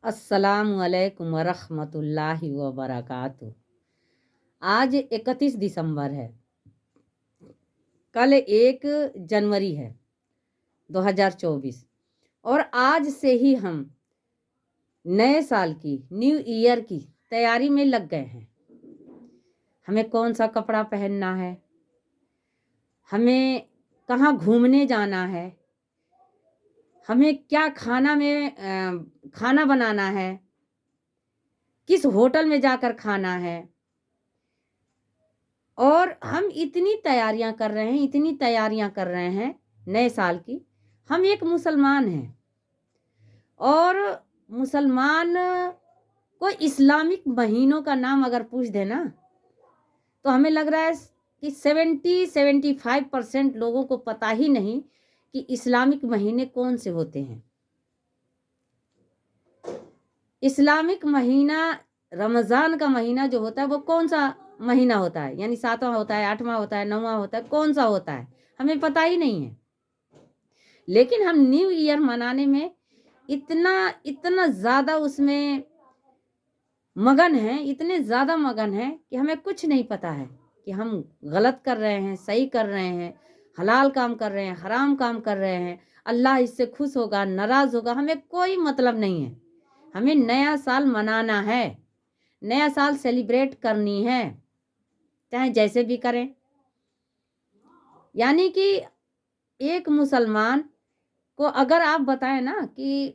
السلام علیکم ورحمۃ اللہ وبرکاتہ۔ آج 31 دسمبر ہے، کل 1 جنوری ہے 2024، اور آج سے ہی ہم نئے سال کی نیو ایئر کی تیاری میں لگ گئے ہیں۔ ہمیں کون سا کپڑا پہننا ہے، ہمیں کہاں گھومنے جانا ہے، ہمیں کیا کھانا بنانا ہے، کس ہوٹل میں جا کر کھانا ہے، اور ہم اتنی تیاریاں کر رہے ہیں نئے سال کی۔ ہم ایک مسلمان ہیں، اور مسلمان کو اسلامک مہینوں کا نام اگر پوچھ دے نا تو ہمیں لگ رہا ہے کہ 75% لوگوں کو پتہ ہی نہیں کہ اسلامک مہینے کون سے ہوتے ہیں۔ اسلامک مہینہ رمضان کا مہینہ جو ہوتا ہے وہ کون سا مہینہ ہوتا ہے، یعنی 7واں ہوتا ہے، 8واں ہوتا ہے، 9واں ہوتا ہے، کون سا ہوتا ہے ہمیں پتہ ہی نہیں ہے۔ لیکن ہم نیو ایئر منانے میں اتنا زیادہ اس میں مگن ہیں، اتنے زیادہ مگن ہیں کہ ہمیں کچھ نہیں پتہ ہے کہ ہم غلط کر رہے ہیں، صحیح کر رہے ہیں، حلال کام کر رہے ہیں، حرام کام کر رہے ہیں، اللہ اس سے خوش ہوگا، ناراض ہوگا، ہمیں کوئی مطلب نہیں ہے۔ ہمیں نیا سال منانا ہے، نیا سال سیلیبریٹ کرنی ہے، چاہے جیسے بھی کریں۔ یعنی کہ ایک مسلمان کو اگر آپ بتائیں نا کہ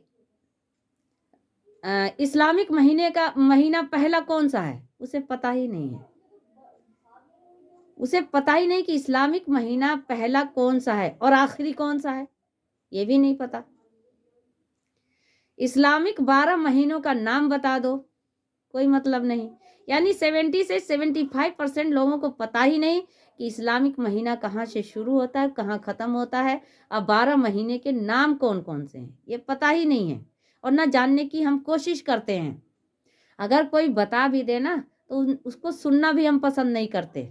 اسلامک مہینہ پہلا کون سا ہے، اسے پتہ ہی نہیں ہے۔ اسے پتہ ہی نہیں کہ اسلامک مہینہ پہلا کون سا ہے اور آخری کون سا ہے، یہ بھی نہیں پتہ۔ اسلامک 12 مہینوں کا نام بتا دو، کوئی مطلب نہیں۔ یعنی 70 سے 75% لوگوں کو پتہ ہی نہیں کہ اسلامک مہینہ کہاں سے شروع ہوتا ہے، کہاں ختم ہوتا ہے، اور 12 مہینے کے نام کون کون سے ہیں یہ پتہ ہی نہیں ہے، اور نہ جاننے کی ہم کوشش کرتے ہیں۔ اگر کوئی بتا بھی دے نا تو اس کو سننا بھی ہم پسند نہیں کرتے،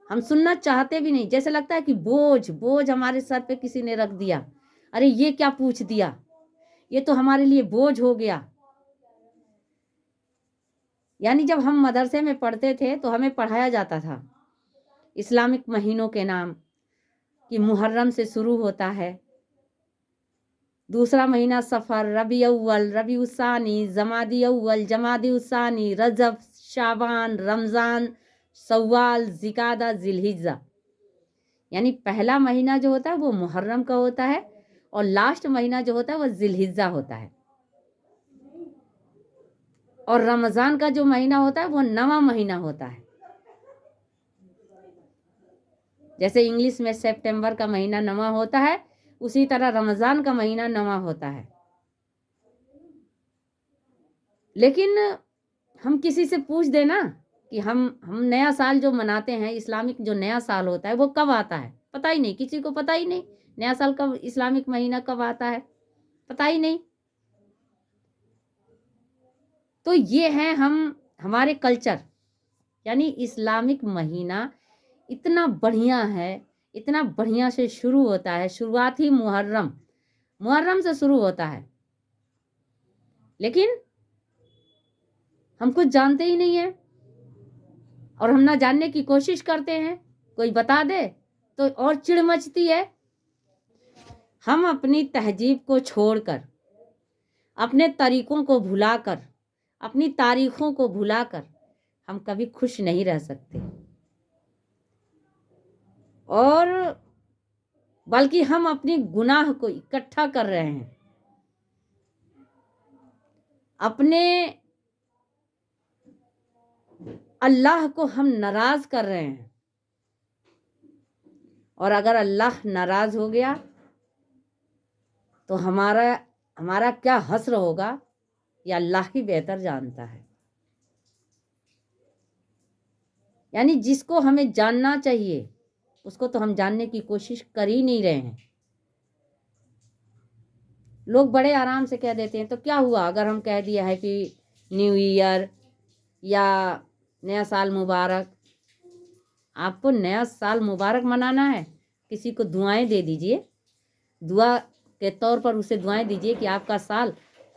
ہم سننا چاہتے بھی نہیں۔ جیسے لگتا ہے کہ بوجھ ہمارے سر پہ کسی نے رکھ دیا، ارے یہ کیا پوچھ دیا، یہ تو ہمارے لیے بوجھ ہو گیا۔ یعنی جب ہم مدرسے میں پڑھتے تھے تو ہمیں پڑھایا جاتا تھا اسلامک مہینوں کے نام، کہ محرم سے شروع ہوتا ہے، دوسرا مہینہ صفر، ربیع اول، ربیع الثانی، جمادی اول، جمادی الثانی، رجب، شعبان، رمضان، شوال، ذوالقعدہ، ذی الحجہ۔ یعنی پہلا مہینہ جو ہوتا ہے وہ محرم کا ہوتا ہے، اور لاسٹ مہینہ جو ہوتا ہے وہ ذی الحجہ ہوتا ہے، اور رمضان کا جو مہینہ ہوتا ہے وہ 9واں مہینہ ہوتا ہے۔ جیسے انگلش میں سپٹمبر کا مہینہ 9واں ہوتا ہے، اسی طرح رمضان کا مہینہ 9واں ہوتا ہے۔ لیکن ہم کسی سے پوچھ دیں نا کہ ہم نیا سال جو مناتے ہیں، اسلامک جو نیا سال ہوتا ہے وہ کب آتا ہے، پتہ ہی نہیں، کسی کو پتہ ہی نہیں نیا سال کب، اسلامک مہینہ کب آتا ہے، پتہ ہی نہیں۔ تو یہ ہے ہمارے کلچر، یعنی اسلامک مہینہ اتنا بڑھیا ہے، اتنا بڑھیا سے شروع ہوتا ہے، شروعات ہی محرم سے شروع ہوتا ہے، لیکن ہم کچھ جانتے ہی نہیں ہیں، اور ہم نہ جاننے کی کوشش کرتے ہیں۔ کوئی بتا دے تو اور چڑ مچتی ہے۔ ہم اپنی تہذیب کو چھوڑ کر، اپنے طریقوں کو بھلا کر، اپنی تاریخوں کو بھلا کر ہم کبھی خوش نہیں رہ سکتے، اور بلکہ ہم اپنی گناہ کو اکٹھا کر رہے ہیں، اپنے اللہ کو ہم ناراض کر رہے ہیں، اور اگر اللہ ناراض ہو گیا تو ہمارا کیا حسر ہوگا یہ اللہ ہی بہتر جانتا ہے۔ یعنی جس کو ہمیں جاننا چاہیے اس کو تو ہم جاننے کی کوشش کر ہی نہیں رہے ہیں۔ لوگ بڑے آرام سے کہہ دیتے ہیں، تو کیا ہوا اگر ہم کہہ دیا ہیپی نیو ایئر یا نیا سال مبارک؟ آپ کو نیا سال مبارک منانا ہے، کسی کو دعائیں دے دیجئے، دعا کے طور پر اسے دعائیں دیجئے کہ آپ کا سال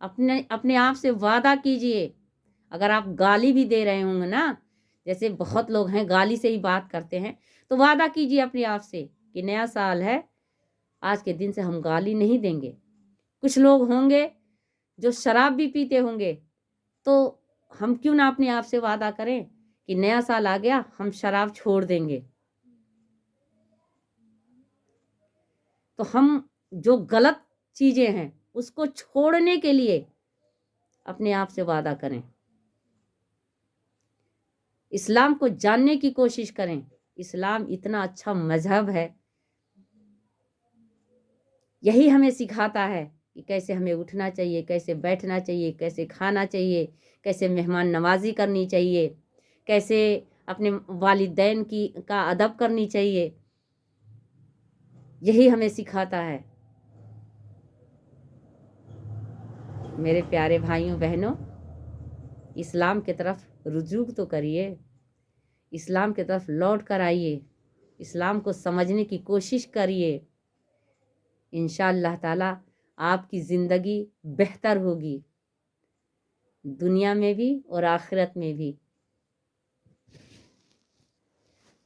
اپنے آپ سے وعدہ کیجئے. اگر آپ گالی بھی دے رہے ہوں گے نا، جیسے بہت لوگ ہیں گالی سے ہی بات کرتے ہیں، تو وعدہ کیجئے اپنے آپ سے کہ نیا سال ہے، آج کے دن سے ہم گالی نہیں دیں گے. کچھ لوگ ہوں گے جو شراب بھی پیتے ہوں گے، تو ہم کیوں نہ اپنے آپ سے وعدہ کریں کہ نیا سال آ گیا، ہم شراب چھوڑ دیں گے. تو ہم جو غلط چیزیں ہیں اس کو چھوڑنے کے لیے اپنے آپ سے وعدہ کریں. اسلام کو جاننے کی کوشش کریں. اسلام اتنا اچھا مذہب ہے، یہی ہمیں سکھاتا ہے کہ کیسے ہمیں اٹھنا چاہیے، کیسے بیٹھنا چاہیے، کیسے کھانا چاہیے، کیسے مہمان نوازی کرنی چاہیے، کیسے اپنے والدین کا ادب کرنی چاہیے. یہی ہمیں سکھاتا ہے. میرے پیارے بھائیوں بہنوں، اسلام کی طرف رجوع تو کریے، اسلام کی طرف لوٹ کر آئیے، اسلام کو سمجھنے کی کوشش کریے. انشاءاللہ تعالی آپ کی زندگی بہتر ہوگی، دنیا میں بھی اور آخرت میں بھی.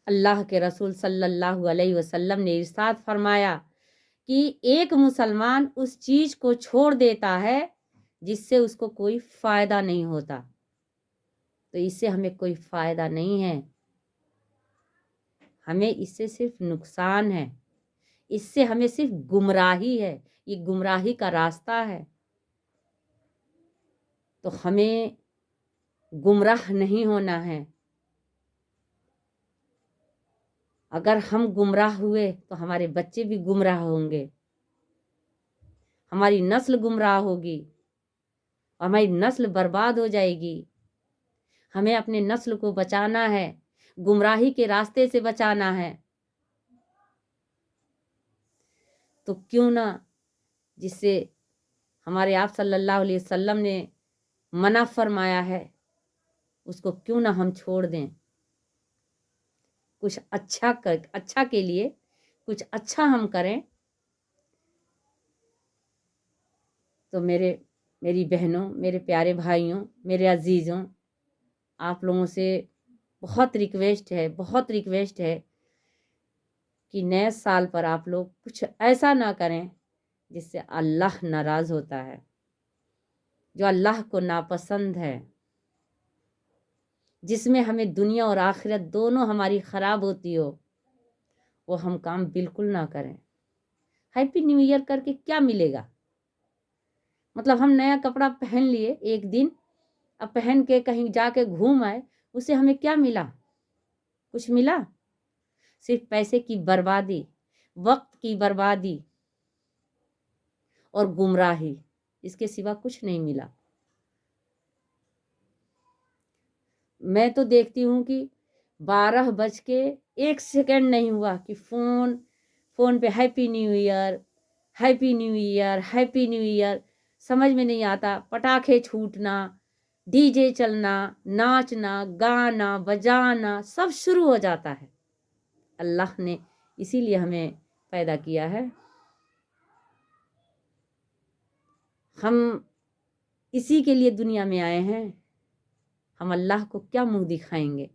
اللہ کے رسول صلی اللہ علیہ وسلم نے ارشاد فرمایا کہ ایک مسلمان اس چیز کو چھوڑ دیتا ہے جس سے اس کو کوئی فائدہ نہیں ہوتا. تو اس سے ہمیں کوئی فائدہ نہیں ہے، ہمیں اس سے صرف نقصان ہے، اس سے ہمیں صرف گمراہی ہے، یہ گمراہی کا راستہ ہے. تو ہمیں گمراہ نہیں ہونا ہے. اگر ہم گمراہ ہوئے تو ہمارے بچے بھی گمراہ ہوں گے، ہماری نسل گمراہ ہوگی، ہماری نسل برباد ہو جائے گی. ہمیں اپنے نسل کو بچانا ہے، گمراہی کے راستے سے بچانا ہے. تو کیوں نہ جس سے ہمارے آپ صلی اللہ علیہ وسلم نے منع فرمایا ہے اس کو کیوں نہ ہم چھوڑ دیں. کچھ اچھا کے لیے کچھ اچھا ہم کریں. تو میری بہنوں، میرے پیارے بھائیوں، میرے عزیزوں، آپ لوگوں سے بہت ریکویسٹ ہے کہ نئے سال پر آپ لوگ کچھ ایسا نہ کریں جس سے اللہ ناراض ہوتا ہے، جو اللہ کو ناپسند ہے، جس میں ہمیں دنیا اور آخرت دونوں ہماری خراب ہوتی ہو. وہ ہم کام بالکل نہ کریں. ہیپی نیو ایئر کر کے کیا ملے گا؟ مطلب ہم نیا کپڑا پہن لیے ایک دن، اب پہن کے کہیں جا کے گھوم آئے، اس سے ہمیں کیا ملا؟ کچھ ملا؟ صرف پیسے کی بربادی، وقت کی بربادی اور گمراہی، اس کے سوا کچھ نہیں ملا. میں تو دیکھتی ہوں کہ 12:01 نہیں ہوا کہ فون پہ happy new year, happy new year, happy new year. سمجھ میں نہیں آتا. پٹاخے چھوٹنا، ڈی جے چلنا، ناچنا، گانا بجانا سب شروع ہو جاتا ہے. اللہ نے اسی لیے ہمیں پیدا کیا ہے، ہم اسی کے لیے دنیا میں آئے ہیں. ہم اللہ کو کیا منہ دکھائیں گے؟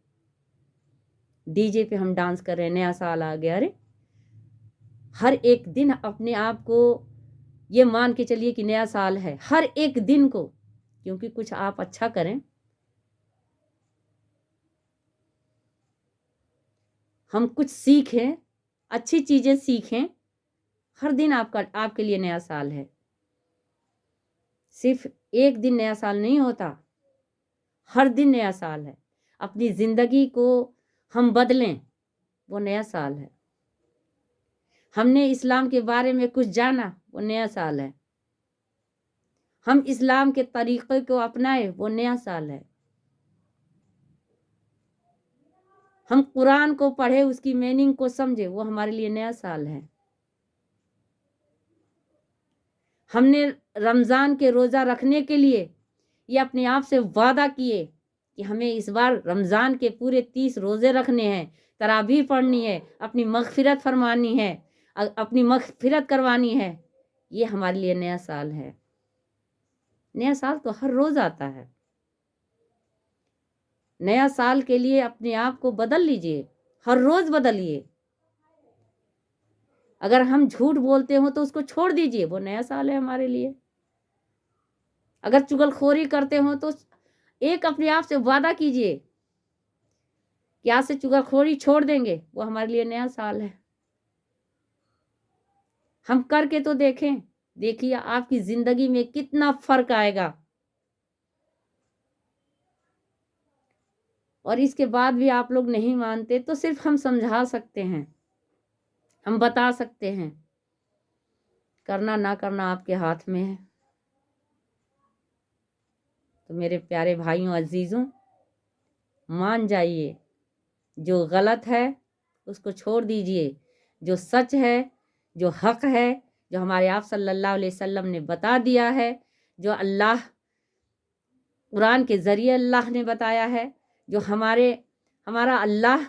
ڈی جے پہ ہم ڈانس کر رہے ہیں، نیا سال آ گیا. ارے ہر ایک دن اپنے آپ کو یہ مان کے چلیے کہ نیا سال ہے، ہر ایک دن کو، کیونکہ کچھ آپ اچھا کریں. ہم کچھ سیکھیں، اچھی چیزیں سیکھیں. ہر دن آپ کے لیے نیا سال ہے. صرف ایک دن نیا سال نہیں ہوتا، ہر دن نیا سال ہے. اپنی زندگی کو ہم بدلیں، وہ نیا سال ہے. ہم نے اسلام کے بارے میں کچھ جانا، وہ نیا سال ہے. ہم اسلام کے طریقے کو اپنائے، وہ نیا سال ہے. ہم قرآن کو پڑھے، اس کی میننگ کو سمجھے، وہ ہمارے لیے نیا سال ہے. ہم نے رمضان کے روزہ رکھنے کے لیے یہ اپنے آپ سے وعدہ کیے کہ ہمیں اس بار رمضان کے پورے 30 روزے رکھنے ہیں، تراویح پڑھنی ہے، اپنی مغفرت فرمانی ہے، اپنی مغفرت کروانی ہے. یہ ہمارے لیے نیا سال ہے. نیا سال تو ہر روز آتا ہے. نیا سال کے لیے اپنے آپ کو بدل لیجئے، ہر روز بدلیے. اگر ہم جھوٹ بولتے ہوں تو اس کو چھوڑ دیجئے، وہ نیا سال ہے ہمارے لیے. اگر چغل خوری کرتے ہوں تو ایک اپنے آپ سے وعدہ کیجئے کہ آج سے چغل خوری چھوڑ دیں گے، وہ ہمارے لیے نیا سال ہے. ہم کر کے تو دیکھیں، دیکھیے آپ کی زندگی میں کتنا فرق آئے گا. اور اس کے بعد بھی آپ لوگ نہیں مانتے تو صرف ہم سمجھا سکتے ہیں، ہم بتا سکتے ہیں، کرنا نہ کرنا آپ کے ہاتھ میں ہے. تو میرے پیارے بھائیوں عزیزوں، مان جائیے، جو غلط ہے اس کو چھوڑ دیجئے، جو سچ ہے، جو حق ہے، جو ہمارے آپ صلی اللہ علیہ وسلم نے بتا دیا ہے، جو اللہ قرآن کے ذریعے اللہ نے بتایا ہے، جو ہمارا اللہ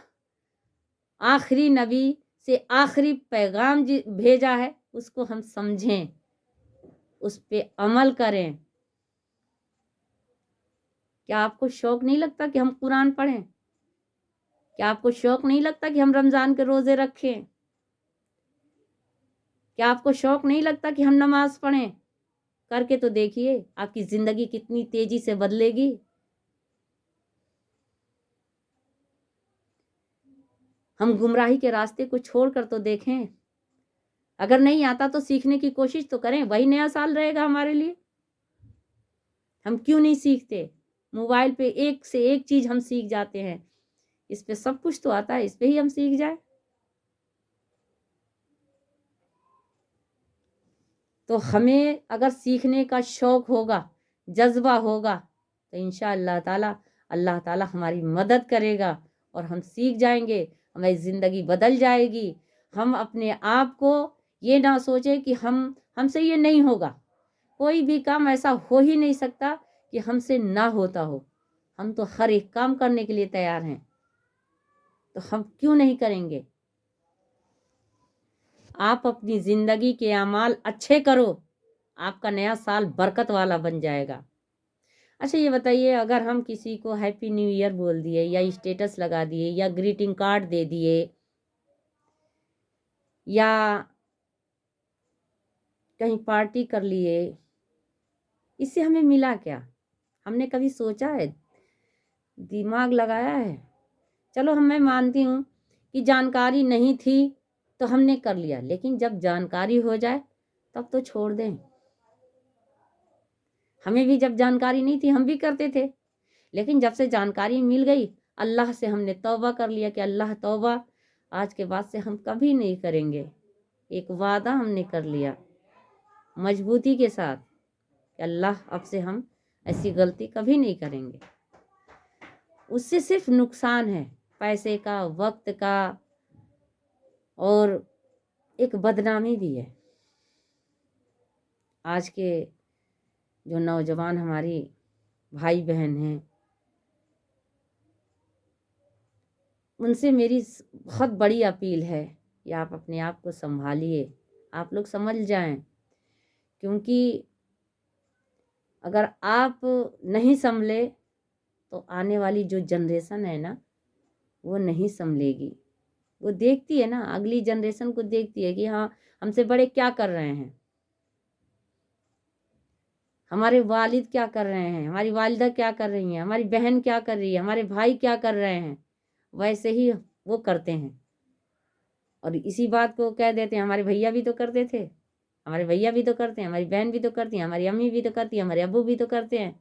آخری نبی سے آخری پیغام بھیجا ہے، اس کو ہم سمجھیں، اس پہ عمل کریں. کیا آپ کو شوق نہیں لگتا کہ ہم قرآن پڑھیں؟ کیا آپ کو شوق نہیں لگتا کہ ہم رمضان کے روزے رکھیں؟ کیا آپ کو شوق نہیں لگتا کہ ہم نماز پڑھیں؟ کر کے تو دیکھیے، آپ کی زندگی کتنی تیزی سے بدلے گی. ہم گمراہی کے راستے کو چھوڑ کر تو دیکھیں. اگر نہیں آتا تو سیکھنے کی کوشش تو کریں، وہی نیا سال رہے گا ہمارے لیے. ہم کیوں نہیں سیکھتے؟ موبائل پہ ایک سے ایک چیز ہم سیکھ جاتے ہیں. اس پہ سب کچھ تو آتا ہے، اس پہ ہی ہم سیکھ جائیں. تو ہمیں اگر سیکھنے کا شوق ہوگا، جذبہ ہوگا، تو انشاءاللہ تعالی اللہ تعالی ہماری مدد کرے گا اور ہم سیکھ جائیں گے، ہماری زندگی بدل جائے گی. ہم اپنے آپ کو یہ نہ سوچیں کہ ہم سے یہ نہیں ہوگا. کوئی بھی کام ایسا ہو ہی نہیں سکتا کہ ہم سے نہ ہوتا ہو. ہم تو ہر ایک کام کرنے کے لیے تیار ہیں، تو ہم کیوں نہیں کریں گے؟ آپ اپنی زندگی کے اعمال اچھے کرو، آپ کا نیا سال برکت والا بن جائے گا. اچھا یہ بتائیے، اگر ہم کسی کو ہیپی نیو ایئر بول دیے، یا اسٹیٹس لگا دیے، یا گریٹنگ کارڈ دے دیے، یا کہیں پارٹی کر لیے، اس سے ہمیں ملا کیا؟ ہم نے کبھی سوچا ہے، دماغ لگایا ہے؟ چلو میں مانتی ہوں کہ جانکاری نہیں تھی تو ہم نے کر لیا، لیکن جب جانکاری ہو جائے تب تو چھوڑ دیں. ہمیں بھی جب جانکاری نہیں تھی ہم بھی کرتے تھے، لیکن جب سے جانکاری مل گئی، اللہ سے ہم نے توبہ کر لیا کہ اللہ توبہ، آج کے بعد سے ہم کبھی نہیں کریں گے. ایک وعدہ ہم نے کر لیا مضبوطی کے ساتھ کہ اللہ اب سے ہم ایسی غلطی کبھی نہیں کریں گے. اس سے صرف نقصان ہے، پیسے کا، وقت کا، اور ایک بدنامی بھی ہے. آج کے جو نوجوان ہماری بھائی بہن ہیں، ان سے میری بہت بڑی اپیل ہے کہ آپ اپنے آپ کو سنبھالیے، آپ لوگ سمجھ جائیں. کیونکہ اگر آپ نہیں سنبھلے تو آنے والی جو جنریشن ہے نا، وہ نہیں سنبھلے گی. وہ دیکھتی ہے نا، اگلی جنریشن کو دیکھتی ہے کہ ہاں ہم سے بڑے کیا کر رہے ہیں، ہمارے والد کیا کر رہے ہیں، ہماری والدہ کیا کر رہی ہیں، ہماری بہن کیا کر رہی ہے، ہمارے بھائی کیا کر رہے ہیں، ویسے ہی وہ کرتے ہیں. اور اسی بات کو کہہ دیتے ہیں ہمارے بھیا بھی تو کرتے تھے، ہمارے بھیا بھی تو کرتے ہیں، ہماری بہن بھی تو کرتی ہیں، ہماری امی بھی تو کرتی ہیں، ہمارے ابو بھی تو کرتے ہیں.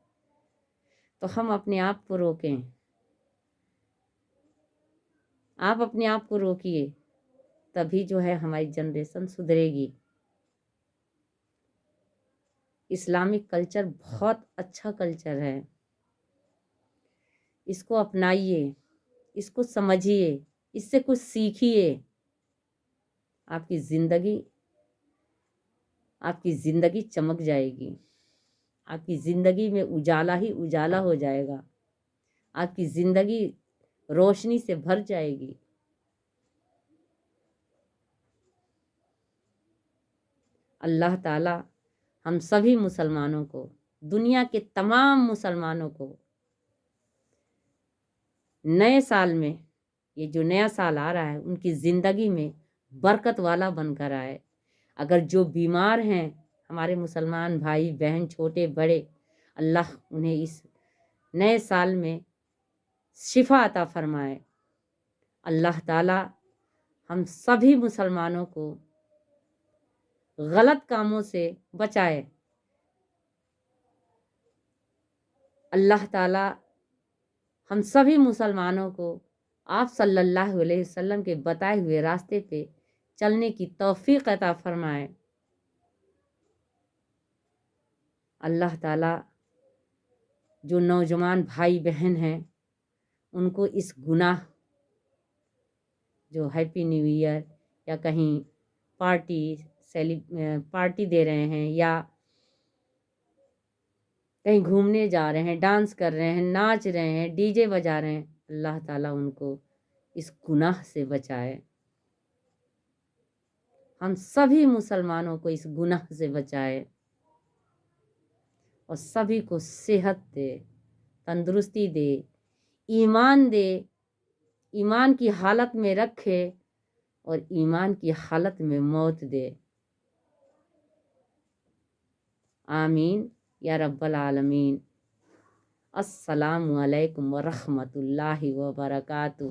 تو ہم اپنے آپ کو روکیں، آپ اپنے آپ کو روکیے، تبھی جو ہے ہماری جنریشن سدھرے گی. اسلامک کلچر بہت اچھا کلچر ہے، اس کو اپنائیے، اس کو سمجھیے، اس سے کچھ سیکھیے. آپ کی زندگی چمک جائے گی، آپ کی زندگی میں اجالا ہی اجالا ہو جائے گا، آپ کی زندگی روشنی سے بھر جائے گی. اللہ تعالی ہم سبھی مسلمانوں کو دنیا کے تمام مسلمانوں کو نئے سال میں، یہ جو نیا سال آ رہا ہے، ان کی زندگی میں برکت والا بن کر آئے۔ اگر جو بیمار ہیں ہمارے مسلمان بھائی بہن چھوٹے بڑے، اللہ انہیں اس نئے سال میں شفا عطا فرمائے۔ اللہ تعالی ہم سبھی مسلمانوں کو غلط کاموں سے بچائے۔ اللہ تعالی ہم سبھی مسلمانوں کو آپ صلی اللہ علیہ وسلم کے بتائے ہوئے راستے پہ چلنے کی توفیق عطا فرمائے۔ اللہ تعالی جو نوجوان بھائی بہن ہیں ان کو اس گناہ، جو ہیپی نیو ایئر یا کہیں پارٹی دے رہے ہیں یا کہیں گھومنے جا رہے ہیں، ڈانس کر رہے ہیں، ناچ رہے ہیں، ڈی جے بجا رہے ہیں، اللہ تعالیٰ ان کو اس گناہ سے بچائے۔ ہم سبھی مسلمانوں کو اس گناہ سے بچائے اور سبھی کو صحت دے، تندرستی دے، ایمان دے، ایمان کی حالت میں رکھے اور ایمان کی حالت میں موت دے۔ آمین یا رب العالمین۔ السلام علیکم ورحمۃ اللہ وبرکاتہ۔